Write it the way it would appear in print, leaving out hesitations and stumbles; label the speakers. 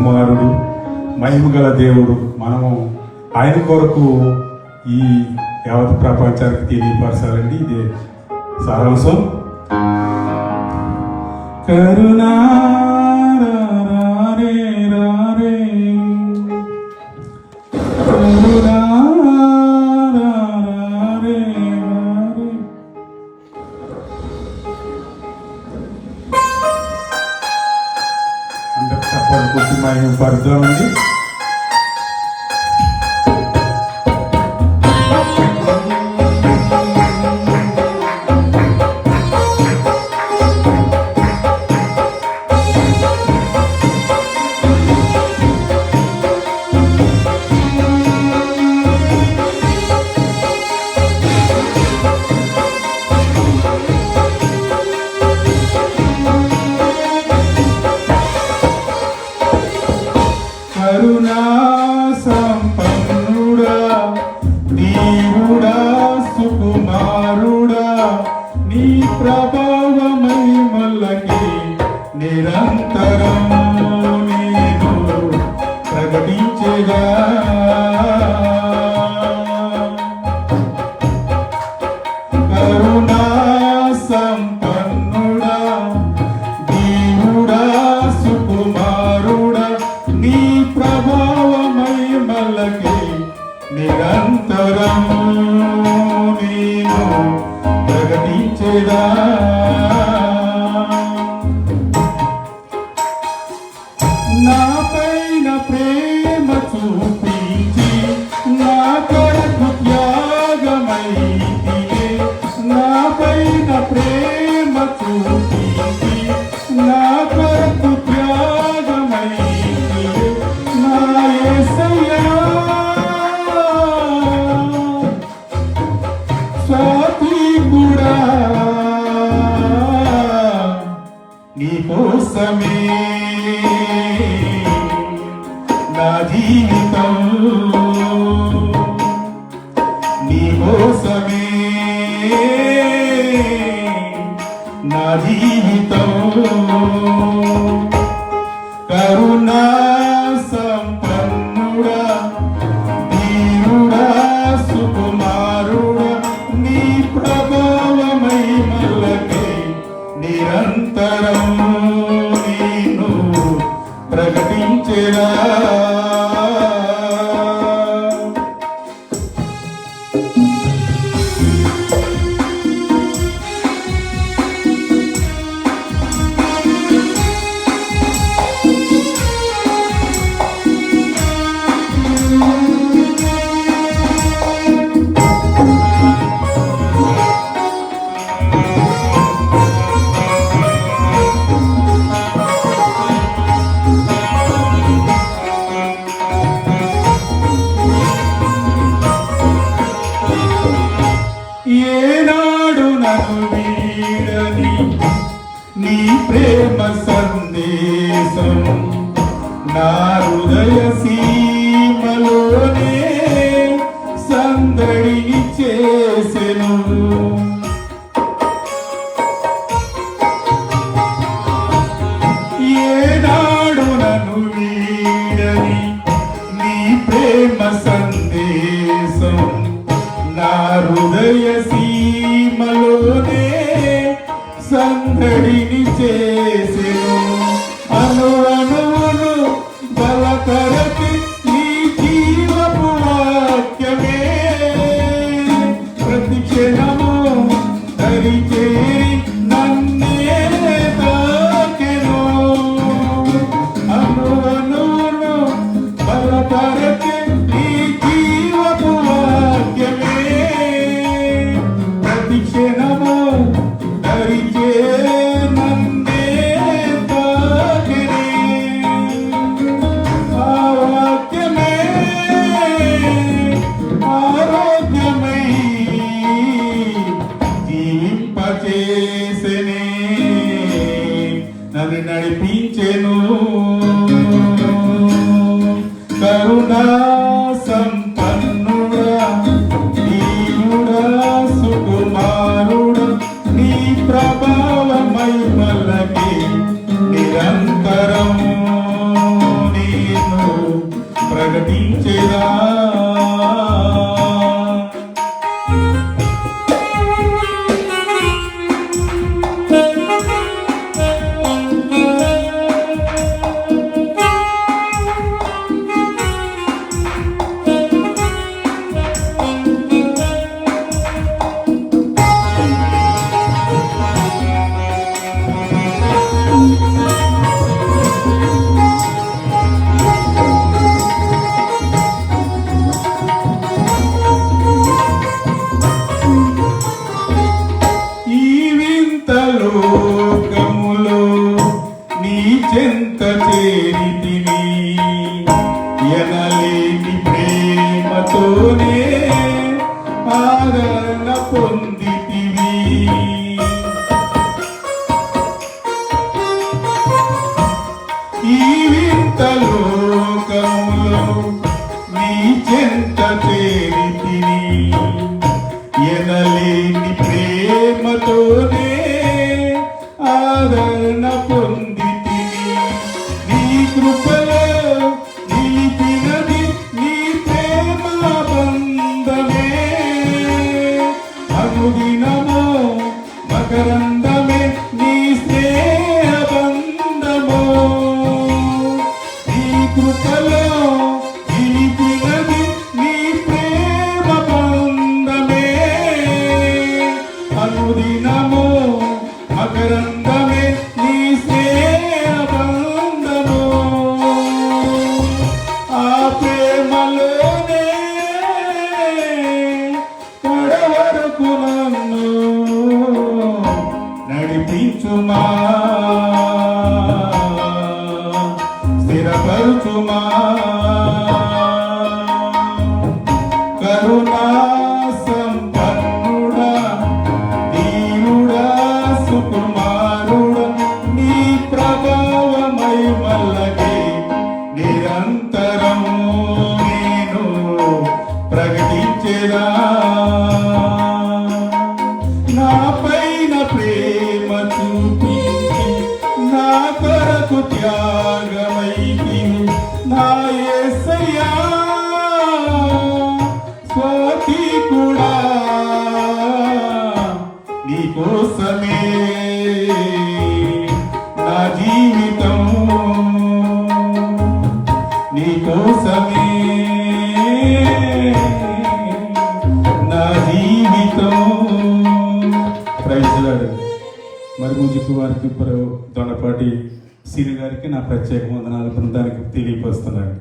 Speaker 1: కుమారుడు, మహిమగల దేవుడు. మనము ఆయన కొరకు ఈ యావత్ ప్రపంచానికి తెలియపరచాలండి. ఇదే సారాంశం. కరుణా రారే రారే, కరుణా రారే రారే. అందరు చప్పట్లు కొట్టి మహిమ పరుద్దామండి. కరుణా సంపన్నుడా, దేవుడా, సుకుమారుడా, నీ ప్రభావ మహిమలకి నిరంతరం నేను ప్రకటించేగా. కరుణా సంపన్నుడా, దేవుడా, సుకుమారుడా, నీ ప్రభావ మహిమలకి నిరంతరం నేను ప్రకటించేదా. నా పైన ప్రేమ చూపించి నా కొరకు త్యాగమైతివే. నా పైన ప్రేమ చూపించి నా కొరకు త్యాగమైతివే. నా యేసయ్యా స్వాతికుడా, నీ కోసమే నా జీవితం, నీ కోసమే నా జీవితం. కరుణా సంపన్నుడా, దేవుడా, సుకుమారుడా, నీ ప్రభావ మహిమలకి నిరంతరం నేను ప్రకటించేదా. ఏనాడు నన్ను వీడని నీ ప్రేమ సందేశం నా హృదయ సీమలోనే సందడిని చేసెను. ఏనాడు నన్ను వీడని నీ ప్రేమ సందేశం నా హృదయ సీమలోనే సందడిని చేసెను. అను అణువును బలపరచి నీ జీవపు వాక్యమే ప్రతి క్షణము దరిచేరి నన్నే తాకెను. అను అణువును బలపరచి నీ జీవపు వాక్యమే ప్రతి క్షణము దరిచేరి నన్నే తాకెను. ఆ వాక్యమే ఆరోగ్యమై జీవింపచేసెనే, నన్ను నడిపించెను. కరుణా సంపన్నుడా, దేవుడా, సుకుమారుడా, నీ ప్రభావ మహిమలకి నిరంతరం నీ ప్రకటించేదా. లోకములో నీ చెంత చేరితిని, ఎనలేని ప్రేమతోనే ఆదరణ పొందితివి. ఈ వింత లోకములో నీ చెంత చేరితిని, ఎనలేని ప్రేమతోనే ఆదరణ పొందితిని. నీ కృపలో నిలిపినది నీ ప్రేమ బంధమే, అనుదినము మకరందమే నీ స్నేహ బంధము. నీ కృపలో నిలిపినది నీ ప్రేమ బంధమే, అనుదినము మకరందమే నీ స్నేహ బంధము. ఆ ప్రేమలోనే కడవరకు నన్ను నడిపించుమా, స్థిరపరుచుమా. కరుణా సంపన్నుడా, దీనుడా, సుకుమారుడా, నీ ప్రభావమై మల్లగే నిరంతరం నేను ప్రకటించేదా. నా పైన ప్రేమ చూపించి నా కొరకు త్యాగమైతి నా యేసయ్యా, స్వాతి కూడా నీ కోసమే నా జీవితం, నీ కోసమే నా జీవితం. Praise Lord. మరి ముజిక్కు వారికి దొండపాటి సీని గారికి నా ప్రత్యేక వందనాలు బృందానికి తెలియపరుస్తున్నాను.